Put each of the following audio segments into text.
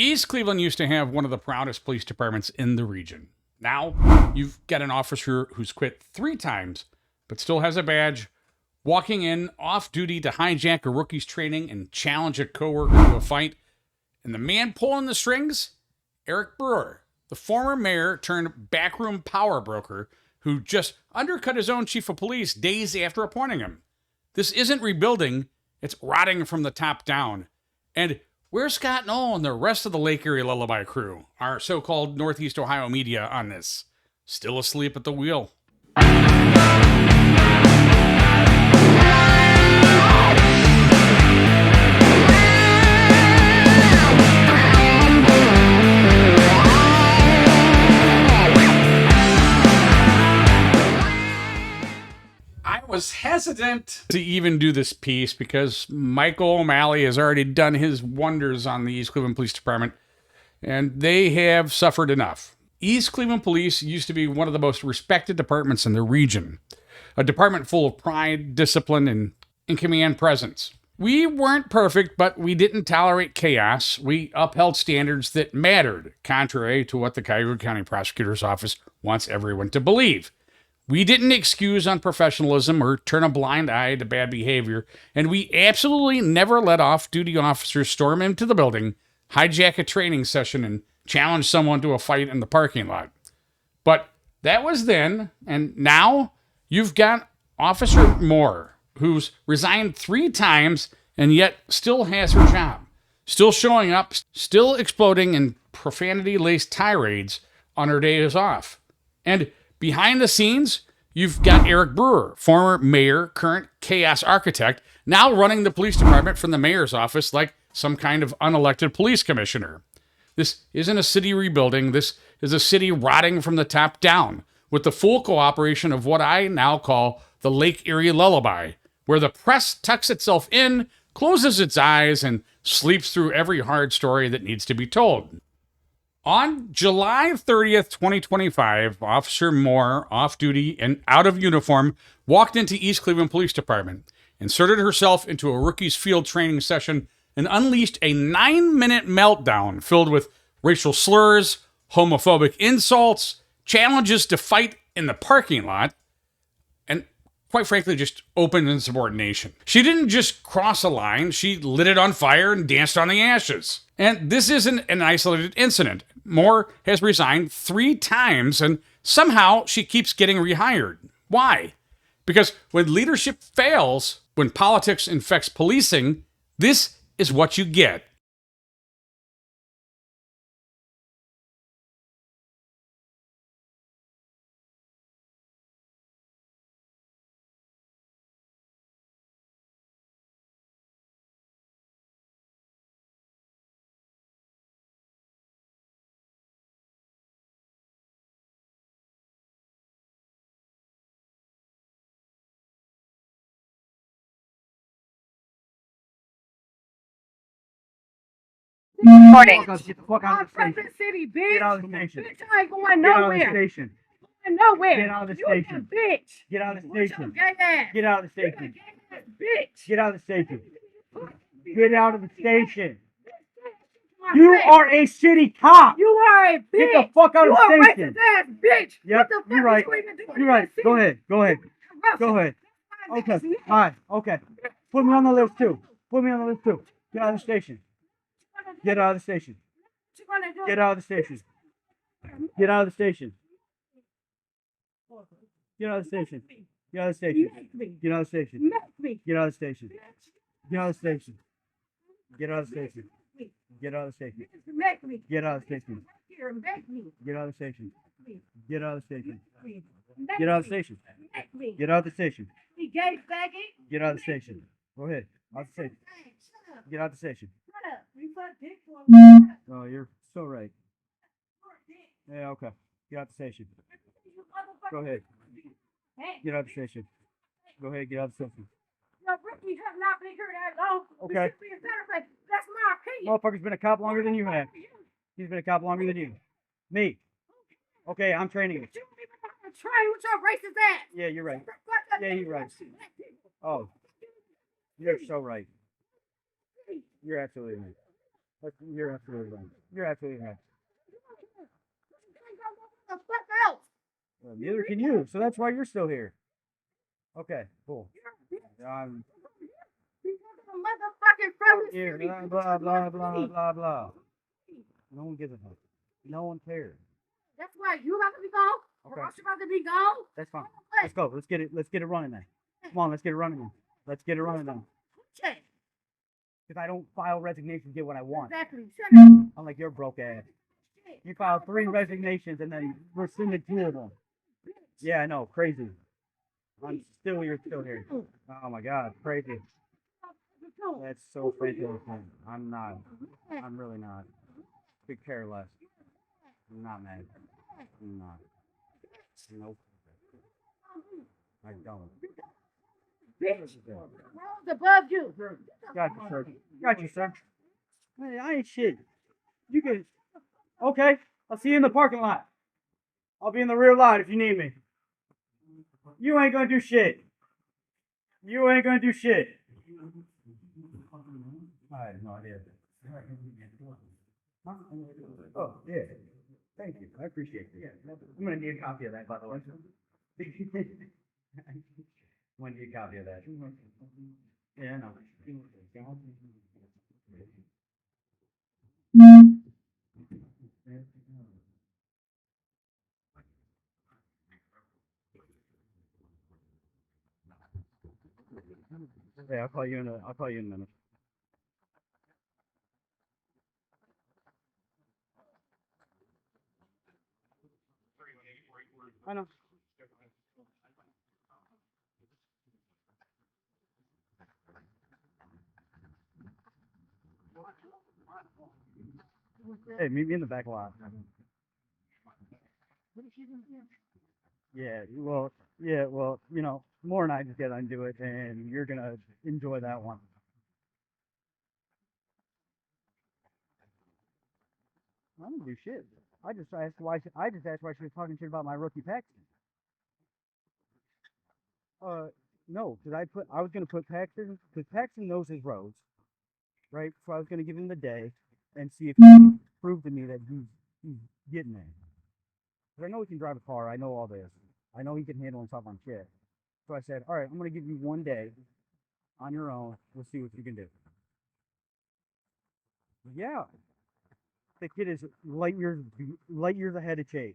East Cleveland used to have one of the proudest police departments in the region. Now, you've got an officer who's quit 3 times, but still has a badge, walking in off duty to hijack a rookie's training and challenge a coworker to a fight. And the man pulling the strings? Eric Brewer, the former mayor turned backroom power broker who just undercut his own chief of police days after appointing him. This isn't rebuilding, it's rotting from the top down. And where's Scott Knoll and the rest of the Lake Erie Lullaby crew, our so-called Northeast Ohio media, on this? Still asleep at the wheel. I was hesitant to even do this piece because Michael O'Malley has already done his wonders on the East Cleveland Police Department, and they have suffered enough. East Cleveland Police used to be one of the most respected departments in the region, a department full of pride, discipline, and command presence. We weren't perfect, but we didn't tolerate chaos. We upheld standards that mattered, contrary to what the Cuyahoga County Prosecutor's Office wants everyone to believe. We didn't excuse unprofessionalism or turn a blind eye to bad behavior, and we absolutely never let off-duty officers storm into the building, hijack a training session, and challenge someone to a fight in the parking lot. But that was then, and now you've got Officer Moore, who's resigned 3 times and yet still has her job, still showing up, still exploding in profanity-laced tirades on her days off. And behind the scenes, you've got Eric Brewer, former mayor, current chaos architect, now running the police department from the mayor's office like some kind of unelected police commissioner. This isn't a city rebuilding. This is a city rotting from the top down, with the full cooperation of what I now call the Lake Erie Lullaby, where the press tucks itself in, closes its eyes, and sleeps through every hard story that needs to be told. On July 30th, 2025, Officer Moore, off-duty and out of uniform, walked into East Cleveland Police Department, inserted herself into a rookie's field training session, and unleashed a 9-minute meltdown filled with racial slurs, homophobic insults, challenges to fight in the parking lot, and quite frankly, just open insubordination. She didn't just cross a line, she lit it on fire and danced on the ashes. And this isn't an isolated incident. Moore has resigned 3 times, and somehow she keeps getting rehired. Why? Because when leadership fails, when politics infects policing, this is what you get. Morning. Get the fuck out of the station. Crescent City, bitch. Get out of the station. Bitch, I ain't going Get out of the nowhere. station. Going nowhere. Get out of the You station. a bitch. Get out of the What's your station. gay ass? Get out of the You a station. gay ass bitch. Get out of the station. Get out of the station. My You face. are a city cop. You are a bitch. Get the fuck out you of a the station. racist ass bitch. Yep, What the fuck you're right. You even doing You're right. in this Go city? ahead. Go ahead. Go ahead. Okay. Fine. Okay. Put me on the list too. Put me on the list too. Get out of the station. Get out of the station. Get out of the station. Get out of the station. Get out of the station. Get out of the station. Get out of the station. Get out of the station. Get out of the station. Get out of the station. Get out of the station. Get out of the station. Get out of the station. Get out of the station. Get out of the station. Get out of the station. Get out of the station. Go ahead. Out the station. Get out the station. Oh, you're so right. Yeah, okay. Get out the station. Go ahead. Get out the station. Go ahead, get out the station. No, Ricky has not been here that long. Okay. That's my opinion. Motherfucker's been a cop longer than you have. He's been a cop longer than you. Me. Okay, I'm training you. You even train with your racist ass. Yeah, you're right. Yeah, you're right. Oh, you're so right. You're absolutely right. You're absolutely right. You're absolutely right. The fuck else. Well, neither can you. So that's why you're still here. Okay, cool. Um, Motherfucking from the here, city. blah, blah, blah, blah, blah, blah. No one gives a fuck. No one cares. That's why you about to be gone. Okay. We're also about to be gone. That's fine. Let's go. Let's get it. Let's get it running then. Come on, let's get it running then. Let's get it running then. Check. Because I don't file resignations to get what I want. Exactly. Shut up. Unlike your broke ass. Shit. You filed 3 resignations and then rescinded 2 of them. Yeah, I know. Crazy. You're still here. Oh my God, crazy. That's so fantastic. I'm not. I'm really not. Could care less. I'm not mad. I'm not. Nope. I don't. World's above you. Got you, sir. Got you, sir. Hey, I ain't shit. You can. Okay. I'll see you in the parking lot. I'll be in the rear lot if you need me. You ain't gonna do shit. You ain't gonna do shit. I had no idea. Huh? Oh, yeah. Thank you. I appreciate it. I'm gonna need a copy of that, by the way. I'm gonna need a copy of that. Yeah, I know. Yeah, I'll call you in a minute. I know. Hey, meet me in the back lot. Yeah, well, Moore and I just get undo it, and you're gonna enjoy that one. I didn't do shit. I just asked why she was talking shit about my rookie Paxton. No, because I was gonna put Paxton, because Paxton knows his roads, right? So I was gonna give him the day and see if he can prove to me that he's getting there. Because I know he can drive a car. I know all this. I know he can handle himself on shit. So I said, all right, I'm gonna give you one day on your own. We'll see what you can do. Yeah, the kid is light years ahead of Chase.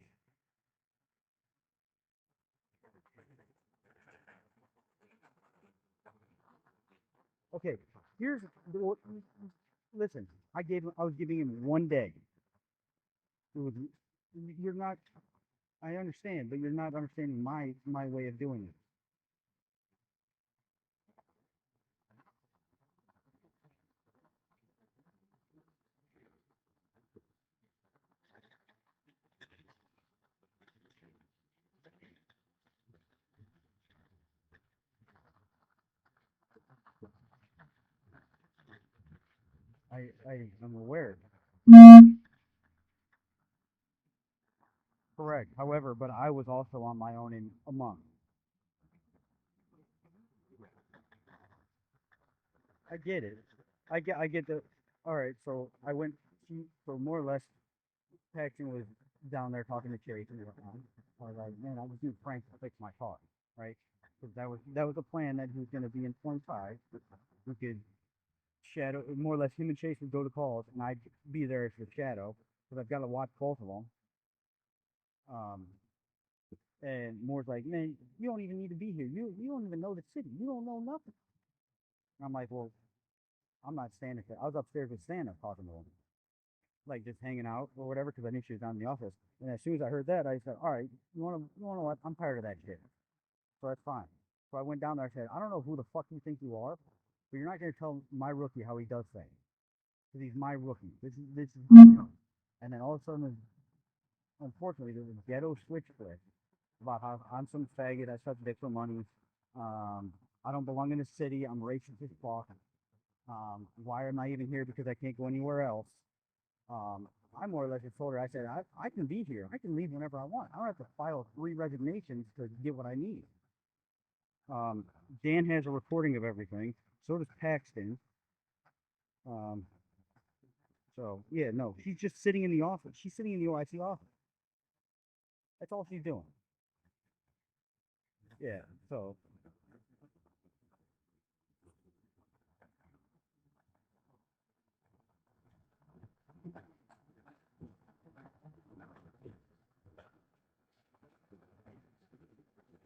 Okay, here's listen. I was giving him one day. It was, you're not. I understand, but you're not understanding my way of doing it. I'm aware. Correct. However, but I was also on my own in a month. I get it. I get the. All right, so so more or less, Paxton was down there talking to Chase and whatnot. I was like, man, I was doing pranks to fix my car, right? Because that was a plan that he was going to be in 25. We could shadow, more or less, him and Chase would go to calls, and I'd be there as the shadow because I've got to watch both of them. Um, and Moore's like, man, you don't even need to be here. You don't even know the city. You don't know nothing. And I'm like, well, I'm not standing there. I was upstairs with Santa talking to him, like just hanging out or whatever, because I knew she was down in the office. And as soon as I heard that, I said, all right, you want to what? I'm tired of that shit. So that's fine. So I went down there. I said, I don't know who the fuck you think you are, but you're not going to tell my rookie how he does things, because he's my rookie. This is, and then all of a sudden, unfortunately, there was a ghetto switch flip about how I'm some faggot. I suck dick for money. I don't belong in the city. I'm racist as fuck. Why am I even here? Because I can't go anywhere else. I more or less just told her, I said, I can be here. I can leave whenever I want. I don't have to file 3 resignations to get what I need. Dan has a recording of everything. So does Paxton. So yeah, no, she's just sitting in the office. She's sitting in the OIC office. That's all she's doing. Yeah. So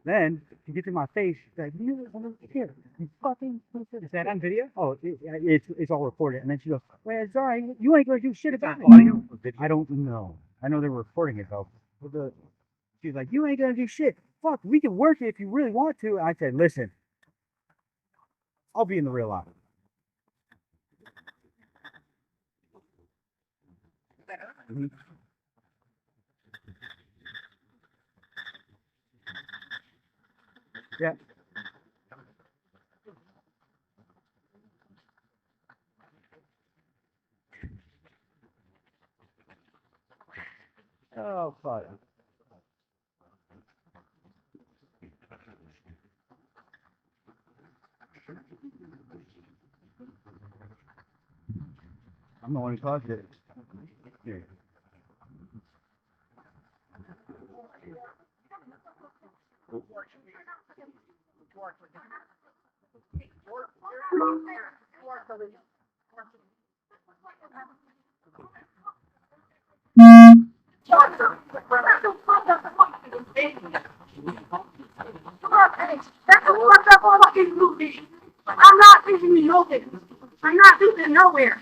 then she gets in my face. She's like, "You here, you fucking." Is that on video? Oh, it's all recorded. And then she goes, "Well, sorry, you ain't gonna do shit about it." I don't know. I know they're recording it though. She's like, "You ain't gonna do shit. Fuck, we can work it if you really want to." I said, "Listen, I'll be in the real life." Mhm. Yeah. Oh fuck. I'm the one who caused it. Here. I'm not leaving you nowhere. I'm not leaving nowhere.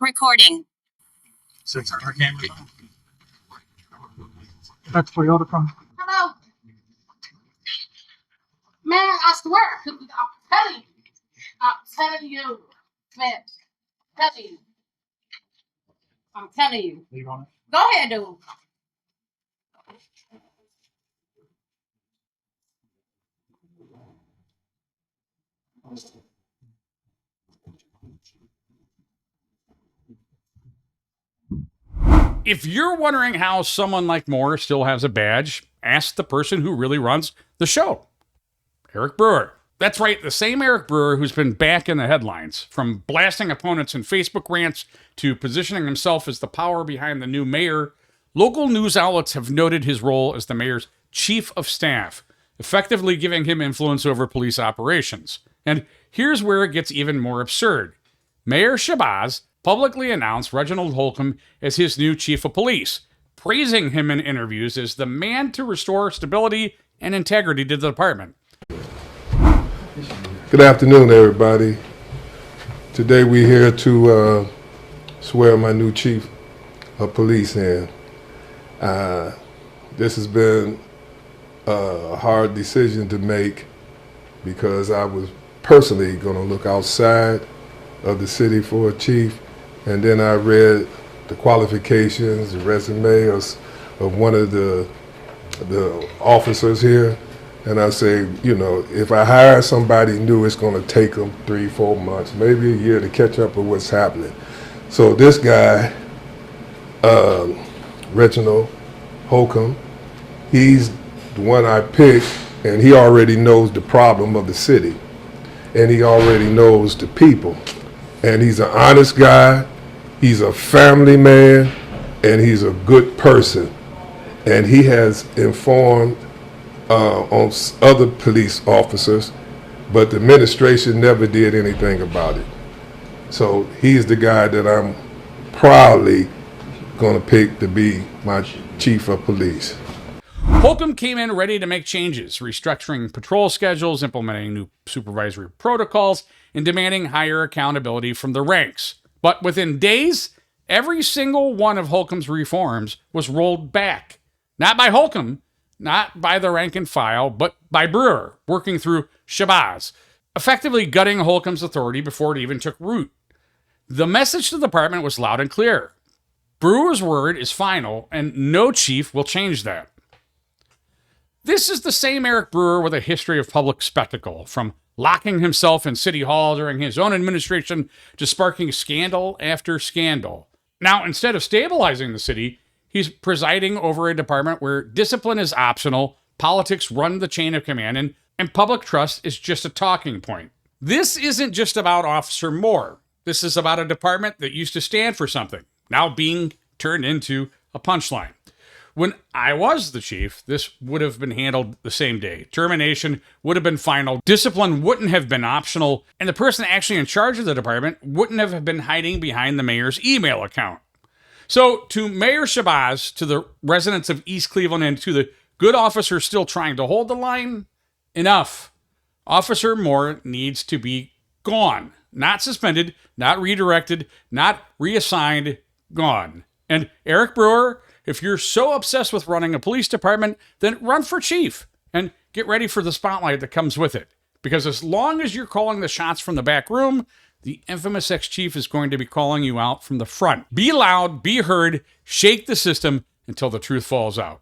Recording. That's Toyota from. Hello, man. I swear, I'm telling you, man. Telling you, I'm telling you. Leave on it. Go ahead, dude. If you're wondering how someone like Moore still has a badge, ask the person who really runs the show, Eric Brewer. That's right, the same Eric Brewer who's been back in the headlines, from blasting opponents in Facebook rants to positioning himself as the power behind the new mayor. Local news outlets have noted his role as the mayor's chief of staff, effectively giving him influence over police operations. And here's where it gets even more absurd. Mayor Shabazz publicly announced Reginald Holcomb as his new chief of police, praising him in interviews as the man to restore stability and integrity to the department. Good afternoon, everybody. Today we're here to swear my new chief of police in. This has been a hard decision to make because I was personally going to look outside of the city for a chief, and then I read the qualifications, the resume of one of the officers here, and I say, you know, if I hire somebody new, it's going to take them 3-4 months, maybe a year to catch up with what's happening. So this guy, Reginald Holcomb, he's the one I picked, and he already knows the problem of the city, and he already knows the people. And he's an honest guy, he's a family man, and he's a good person. And he has informed on other police officers but the administration never did anything about it. So he's the guy that I'm proudly going to pick to be my chief of police. Holcomb came in ready to make changes, restructuring patrol schedules, implementing new supervisory protocols, and demanding higher accountability from the ranks. But within days, every single one of Holcomb's reforms was rolled back. Not by Holcomb, not by the rank and file, but by Brewer, working through Shabazz, effectively gutting Holcomb's authority before it even took root. The message to the department was loud and clear. Brewer's word is final, and no chief will change that. This is the same Eric Brewer with a history of public spectacle, from locking himself in City Hall during his own administration to sparking scandal after scandal. Now, instead of stabilizing the city, he's presiding over a department where discipline is optional, politics run the chain of command, and public trust is just a talking point. This isn't just about Officer Moore. This is about a department that used to stand for something, now being turned into a punchline. When I was the chief, this would have been handled the same day. Termination would have been final. Discipline wouldn't have been optional. And the person actually in charge of the department wouldn't have been hiding behind the mayor's email account. So to Mayor Shabazz, to the residents of East Cleveland, and to the good officers still trying to hold the line, enough. Officer Moore needs to be gone. Not suspended, not redirected, not reassigned, gone. And Eric Brewer, if you're so obsessed with running a police department, then run for chief and get ready for the spotlight that comes with it. Because as long as you're calling the shots from the back room, the infamous ex-chief is going to be calling you out from the front. Be loud, be heard, shake the system until the truth falls out.